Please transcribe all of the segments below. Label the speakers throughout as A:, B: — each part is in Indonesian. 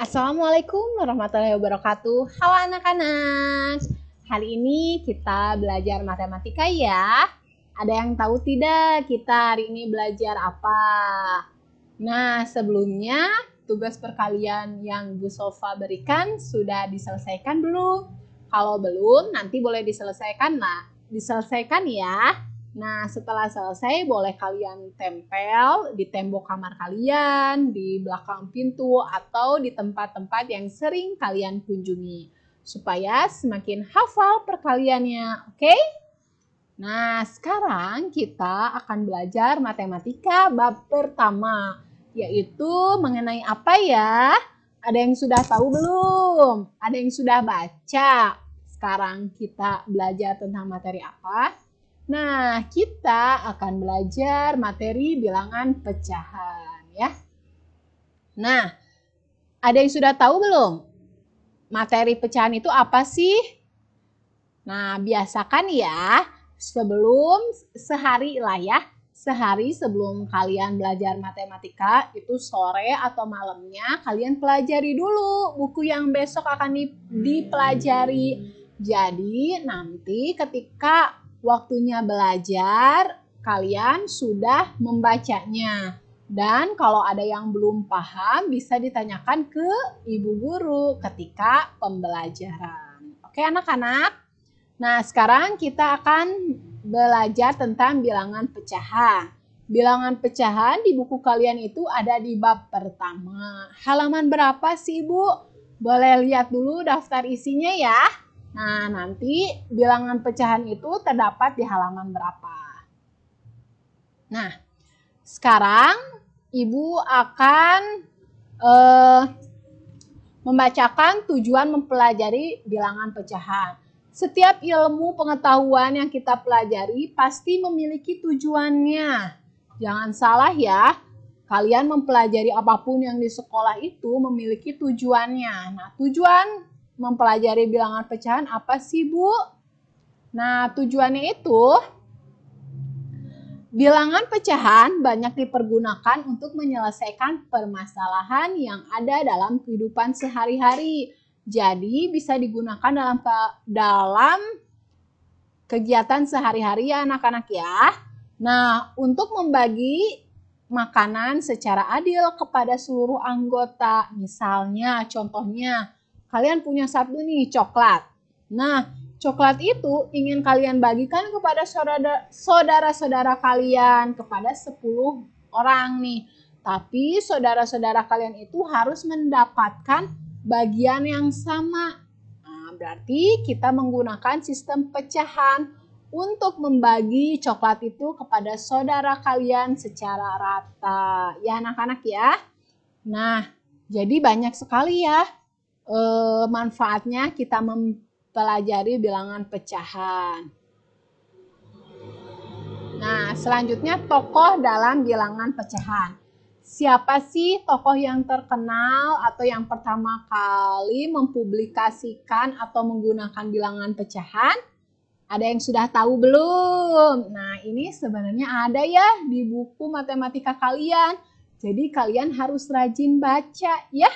A: Assalamualaikum warahmatullahi wabarakatuh. Halo anak-anak. Hari ini kita belajar matematika ya. Ada yang tahu tidak kita hari ini belajar apa? Nah, sebelumnya tugas perkalian yang Bu Sofa berikan sudah diselesaikan belum? Kalau belum, nanti boleh diselesaikan diselesaikan ya. Nah, setelah selesai boleh kalian tempel di tembok kamar kalian, di belakang pintu, atau di tempat-tempat yang sering kalian kunjungi. Supaya semakin hafal perkaliannya, oke? Nah, sekarang kita akan belajar matematika bab pertama, yaitu mengenai apa ya? Ada yang sudah tahu belum? Ada yang sudah baca? Sekarang kita belajar tentang materi apa? Nah, kita akan belajar materi bilangan pecahan ya. Nah, ada yang sudah tahu belum? Materi pecahan itu apa sih? Nah, biasakan ya, sehari sebelum kalian belajar matematika, itu sore atau malamnya kalian pelajari dulu buku yang besok akan dipelajari. Jadi, nanti ketika waktunya belajar, kalian sudah membacanya. Dan kalau ada yang belum paham, bisa ditanyakan ke ibu guru ketika pembelajaran. Oke anak-anak? Nah, sekarang kita akan belajar tentang bilangan pecahan. Bilangan pecahan di buku kalian itu ada di bab pertama. Halaman berapa sih, Ibu? Boleh lihat dulu daftar isinya ya. Nah, nanti bilangan pecahan itu terdapat di halaman berapa. Nah, sekarang Ibu akan membacakan tujuan mempelajari bilangan pecahan. Setiap ilmu pengetahuan yang kita pelajari pasti memiliki tujuannya. Jangan salah ya, kalian mempelajari apapun yang di sekolah itu memiliki tujuannya. Nah, tujuan mempelajari bilangan pecahan apa sih, Bu? Nah, tujuannya itu bilangan pecahan banyak dipergunakan untuk menyelesaikan permasalahan yang ada dalam kehidupan sehari-hari. Jadi bisa digunakan dalam kegiatan sehari-hari ya anak-anak ya. Nah, untuk membagi makanan secara adil kepada seluruh anggota. Misalnya, contohnya, kalian punya satu nih coklat. Nah, coklat itu ingin kalian bagikan kepada saudara-saudara kalian, kepada 10 orang nih. Tapi saudara-saudara kalian itu harus mendapatkan bagian yang sama. Nah, berarti kita menggunakan sistem pecahan untuk membagi coklat itu kepada saudara kalian secara rata. Ya anak-anak ya. Nah, jadi banyak sekali ya manfaatnya kita mempelajari bilangan pecahan. Nah, selanjutnya tokoh dalam bilangan pecahan. Siapa sih tokoh yang terkenal atau yang pertama kali mempublikasikan atau menggunakan bilangan pecahan? Ada yang sudah tahu belum? Nah, ini sebenarnya ada ya di buku matematika kalian. Jadi kalian harus rajin baca ya,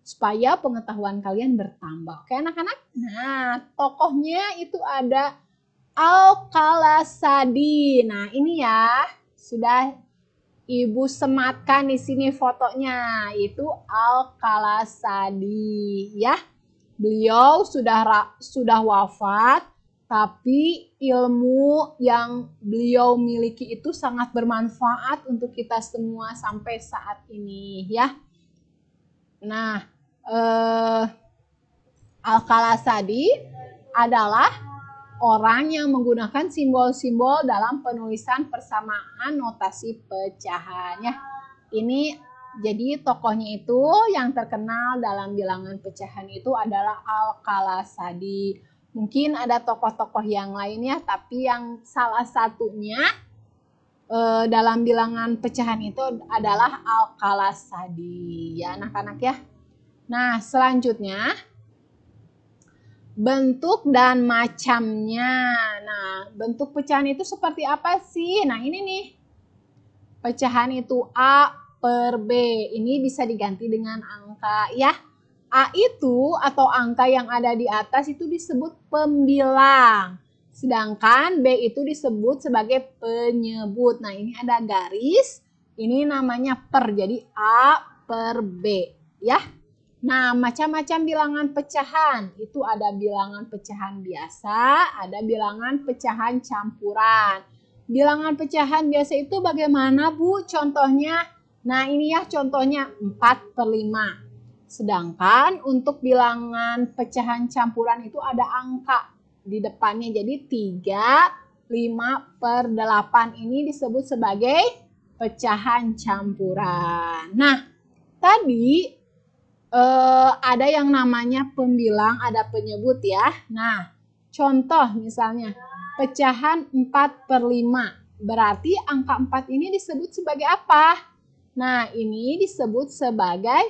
A: supaya pengetahuan kalian bertambah. Oke anak-anak? Nah, tokohnya itu ada Al-Qalasadi. Nah, ini ya, sudah Ibu sematkan di sini fotonya, itu Al-Qalasadi ya. Beliau sudah wafat, tapi ilmu yang beliau miliki itu sangat bermanfaat untuk kita semua sampai saat ini ya. Nah, Al-Qalasadi adalah orang yang menggunakan simbol-simbol dalam penulisan persamaan notasi pecahannya. Ini jadi tokohnya itu yang terkenal dalam bilangan pecahan itu adalah Al-Qalasadi. Mungkin ada tokoh-tokoh yang lainnya, tapi yang salah satunya dalam bilangan pecahan itu adalah Al-Qalasadi. Ya anak-anak ya. Nah, selanjutnya bentuk dan macamnya. Nah, bentuk pecahan itu seperti apa sih? Nah, ini nih. Pecahan itu A per B. Ini bisa diganti dengan angka ya. A itu atau angka yang ada di atas itu disebut pembilang. Sedangkan B itu disebut sebagai penyebut. Nah, ini ada garis. Ini namanya per. Jadi A per B. Ya. Nah, macam-macam bilangan pecahan. Itu ada bilangan pecahan biasa, ada bilangan pecahan campuran. Bilangan pecahan biasa itu bagaimana, Bu? Contohnya, nah ini ya contohnya 4/5. Sedangkan untuk bilangan pecahan campuran itu ada angka di depannya. Jadi 3, 5/8 ini disebut sebagai pecahan campuran. Nah, tadi ada yang namanya pembilang, ada penyebut ya. Nah, contoh misalnya pecahan 4/5. Berarti angka 4 ini disebut sebagai apa? Nah, ini disebut sebagai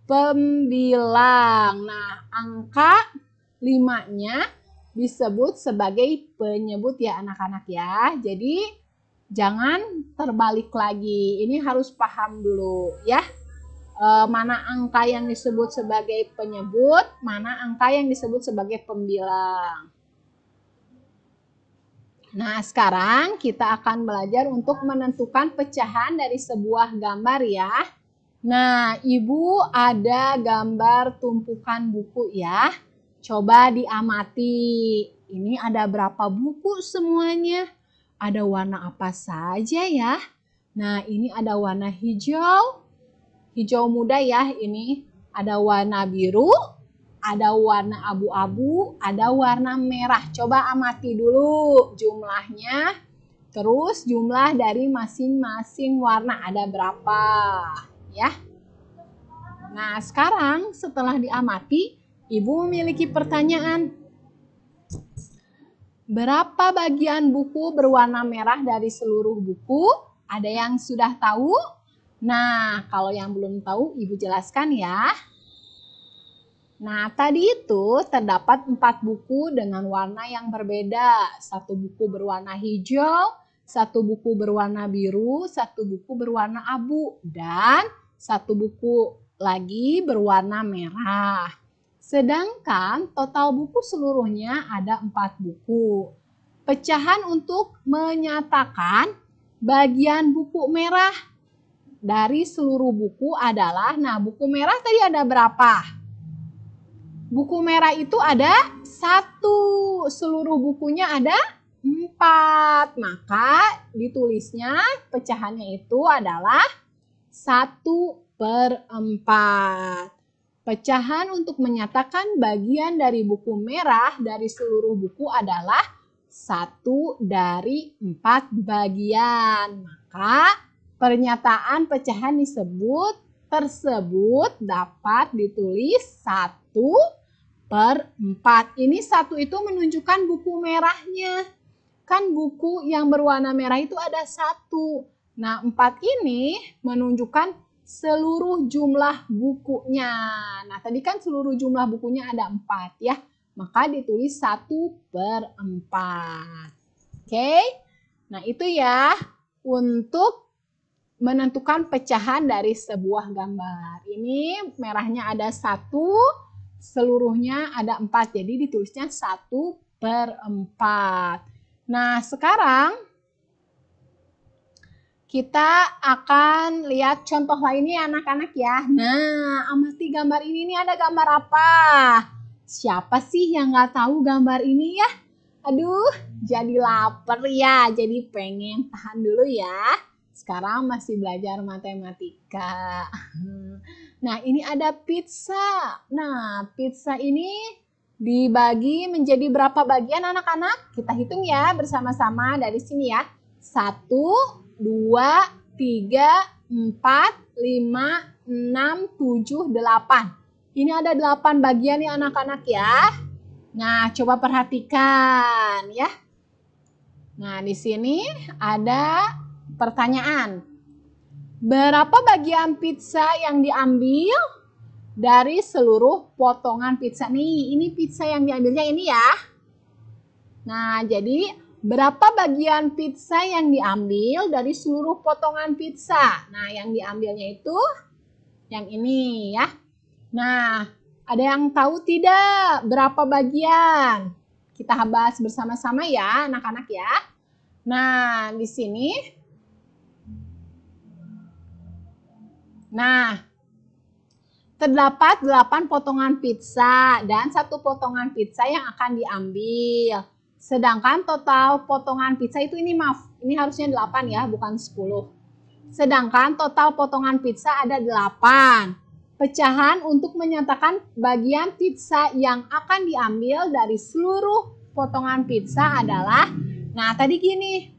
A: pembilang. Nah, angka 5-nya disebut sebagai penyebut ya anak-anak ya. Jadi, jangan terbalik lagi. Ini harus paham dulu ya. Mana angka yang disebut sebagai penyebut, mana angka yang disebut sebagai pembilang. Nah, sekarang kita akan belajar untuk menentukan pecahan dari sebuah gambar ya. Nah, Ibu ada gambar tumpukan buku ya. Coba diamati. Ini ada berapa buku semuanya? Ada warna apa saja ya? Nah, ini ada warna hijau. Hijau muda ya, ini ada warna biru, ada warna abu-abu, ada warna merah. Coba amati dulu jumlahnya, terus jumlah dari masing-masing warna ada berapa ya. Nah, sekarang setelah diamati, Ibu memiliki pertanyaan. Berapa bagian buku berwarna merah dari seluruh buku? Ada yang sudah tahu? Nah, kalau yang belum tahu, Ibu jelaskan ya. Nah, tadi itu terdapat 4 buku dengan warna yang berbeda. 1 buku berwarna hijau, 1 buku berwarna biru, 1 buku berwarna abu, dan 1 buku lagi berwarna merah. Sedangkan total buku seluruhnya ada 4 buku. Pecahan untuk menyatakan bagian buku merah dari seluruh buku adalah, nah buku merah tadi ada berapa? Buku merah itu ada 1, seluruh bukunya ada 4. Maka ditulisnya pecahannya itu adalah 1/4. Pecahan untuk menyatakan bagian dari buku merah dari seluruh buku adalah 1/4 bagian. Maka pernyataan pecahan tersebut dapat ditulis 1/4. Ini 1 itu menunjukkan buku merahnya. Kan buku yang berwarna merah itu ada 1. Nah, 4 ini menunjukkan seluruh jumlah bukunya. Nah, tadi kan seluruh jumlah bukunya ada 4 ya. Maka ditulis 1/4. Oke? Nah, itu ya untuk menentukan pecahan dari sebuah gambar. Ini merahnya ada 1, seluruhnya ada 4. Jadi ditulisnya 1/4. Nah, sekarang kita akan lihat contoh lainnya anak-anak ya. Nah, amati gambar ini. Ini ada gambar apa? Siapa sih yang nggak tahu gambar ini ya? Aduh, jadi lapar ya. Jadi pengen tahan dulu ya. Sekarang masih belajar matematika. Nah, ini ada pizza. Nah, pizza ini dibagi menjadi berapa bagian anak-anak? Kita hitung ya bersama-sama dari sini ya. 1, 2, 3, 4, 5, 6, 7, 8. Ini ada 8 bagian ya anak-anak ya. Nah, coba perhatikan ya. Nah, di sini ada pertanyaan. Berapa bagian pizza yang diambil dari seluruh potongan pizza nih? Ini pizza yang diambilnya ini ya. Nah, jadi berapa bagian pizza yang diambil dari seluruh potongan pizza? Nah, yang diambilnya itu yang ini ya. Nah, ada yang tahu tidak berapa bagian? Kita bahas bersama-sama ya, anak-anak ya. Nah, di sini. Nah, terdapat 8 potongan pizza dan 1 potongan pizza yang akan diambil. Sedangkan total potongan pizza itu ini harusnya 8 ya, bukan 10. Sedangkan total potongan pizza ada 8. Pecahan untuk menyatakan bagian pizza yang akan diambil dari seluruh potongan pizza adalah, nah tadi gini,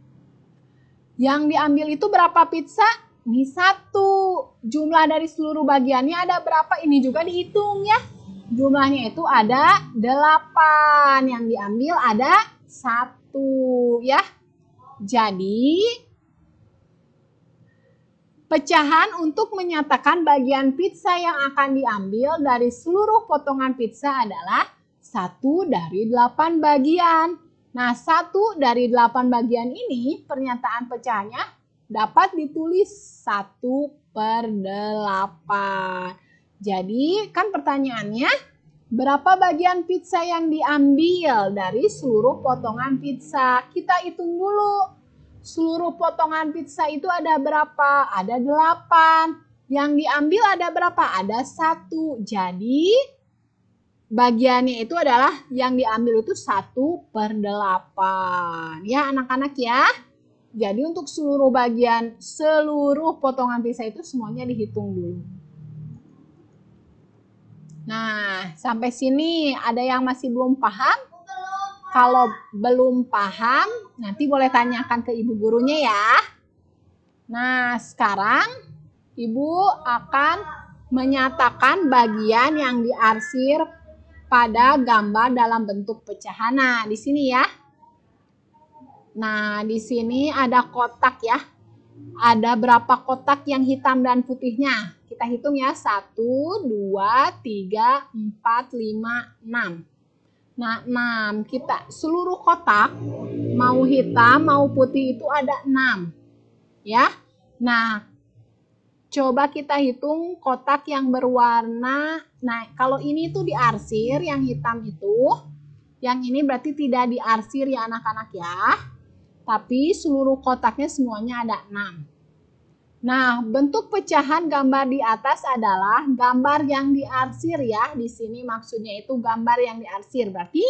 A: yang diambil itu berapa pizza? Ini 1. Jumlah dari seluruh bagiannya ada berapa? Ini juga dihitung ya. Jumlahnya itu ada 8. Yang diambil ada 1 ya. Jadi pecahan untuk menyatakan bagian pizza yang akan diambil dari seluruh potongan pizza adalah 1 dari 8 bagian. Nah, 1 dari 8 bagian ini pernyataan pecahannya dapat ditulis 1/8. Jadi kan pertanyaannya, berapa bagian pizza yang diambil dari seluruh potongan pizza? Kita hitung dulu. Seluruh potongan pizza itu ada berapa? Ada 8. Yang diambil ada berapa? Ada 1. Jadi bagiannya itu adalah yang diambil itu 1/8. Ya anak-anak ya. Jadi untuk seluruh potongan pizza itu semuanya dihitung dulu. Nah, sampai sini ada yang masih belum paham? Kalau belum paham, nanti boleh tanyakan ke ibu gurunya ya. Nah, sekarang ibu akan menyatakan bagian yang diarsir pada gambar dalam bentuk pecahan. Nah, di sini ya. Nah, di sini ada kotak ya. Ada berapa kotak yang hitam dan putihnya? Kita hitung ya. 1, 2, 3, 4, 5, 6. Nah, 6. Kita seluruh kotak mau hitam mau putih itu ada 6. Ya. Nah, coba kita hitung kotak yang berwarna. Nah, kalau ini tuh diarsir yang hitam itu. Yang ini berarti tidak diarsir ya anak-anak ya. Tapi seluruh kotaknya semuanya ada 6. Nah, bentuk pecahan gambar di atas adalah gambar yang diarsir ya. Di sini maksudnya itu gambar yang diarsir. Berarti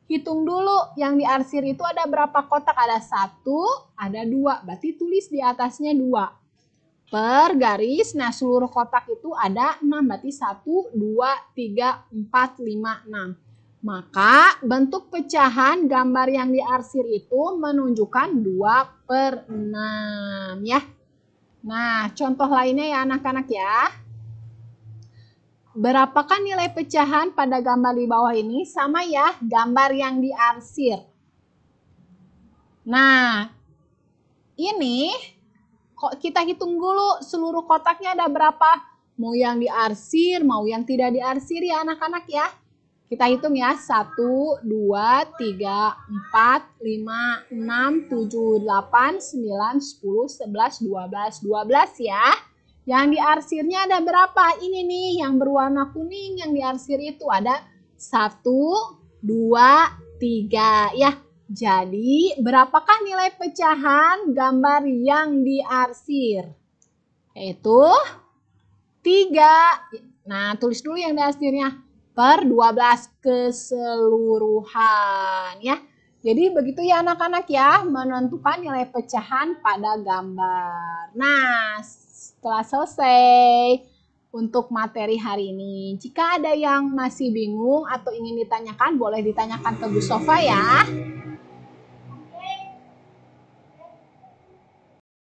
A: hitung dulu yang diarsir itu ada berapa kotak? Ada 1, ada 2. Berarti tulis di atasnya 2. Per garis, nah seluruh kotak itu ada 6. Berarti 1, 2, 3, 4, 5, 6. Maka bentuk pecahan gambar yang diarsir itu menunjukkan 2/6 ya. Nah, contoh lainnya ya anak-anak ya. Berapakah nilai pecahan pada gambar di bawah ini? Sama ya, gambar yang diarsir. Nah, ini kok kita hitung dulu seluruh kotaknya ada berapa? Mau yang diarsir, mau yang tidak diarsir ya anak-anak ya. Kita hitung ya, 1, 2, 3, 4, 5, 6, 7, 8, 9, 10, 11, 12, 12 ya. Yang diarsirnya ada berapa? Ini nih yang berwarna kuning yang diarsir itu ada 1, 2, 3 ya. Jadi berapakah nilai pecahan gambar yang diarsir? Yaitu 3. Nah, tulis dulu yang diarsirnya. Per 12 keseluruhan ya. Jadi begitu ya anak-anak ya, menentukan nilai pecahan pada gambar. Nah, setelah selesai untuk materi hari ini. Jika ada yang masih bingung atau ingin ditanyakan, boleh ditanyakan ke Bu Sofa ya.